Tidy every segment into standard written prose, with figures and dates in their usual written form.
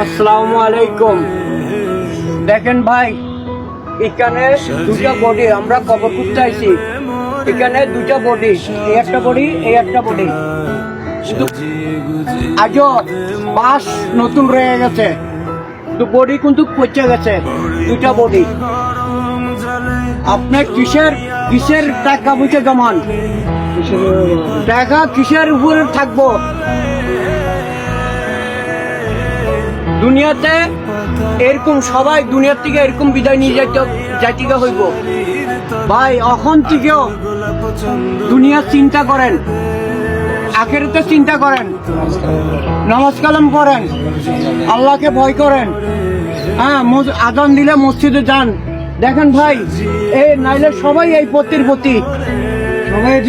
আসসালামু আলাইকুম। দেখেন ভাই, এখানে দুটা বডি আমরা কবর করতে আইছি। এখানে দুটা বডি, এই একটা বডি, এই একটা বডি। আজও বাস নতুন রয়ে গেছে, তো বডি কিন্তু পচে গেছে দুটা বডি। আপনার কিসের কিসের টাকা বুঝে জমান, টাকা কিসের উপরে থাকবো? দুনিয়াতে এরকম সবাই দুনিয়ার থেকে এরকম বিদায় নিয়ে যাইতে হইব ভাই। এখন থেকেও দুনিয়া চিন্তা করেন, আখেরাতে চিন্তা করেন, নামাজ কালাম করেন, আল্লাহকে ভয় করেন। হ্যাঁ, আজান দিলে মসজিদে যান। দেখেন ভাই, এই নাইলে সবাই এই পথের প্রতি,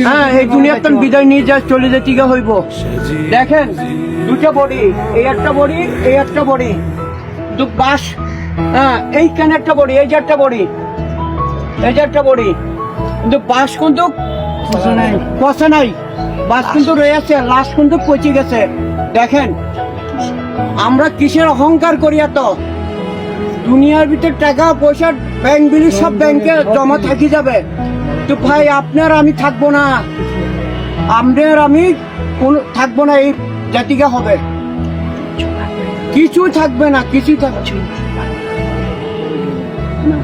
হ্যাঁ, এই দুনিয়ার তো বিদায় নিয়ে চলে যেতে হইব। দেখেন দুটো বডি, এই একটা বডি, এই একটা বডি, দু বাস। হ্যাঁ, এইখানে একটা বডি, এই যে একটা বডি, এই যে একটা বডি, কিন্তু বাস কিন্তু পচে নাই, বাস কিন্তু রয়েছে, লাশ কিন্তু পচে গেছে। দেখেন আমরা কিসের অহংকার করি এত? দুনিয়ার ভিতর টাকা পয়সা ব্যাংক বিলি সব ব্যাংকে জমা থাকি যাবে, তো ভাই আপনার আমি থাকবো না, আপনার আমি থাকবো না, এই জাতিকা হবে, কিছু থাকবে না, কিছু থাকবে না।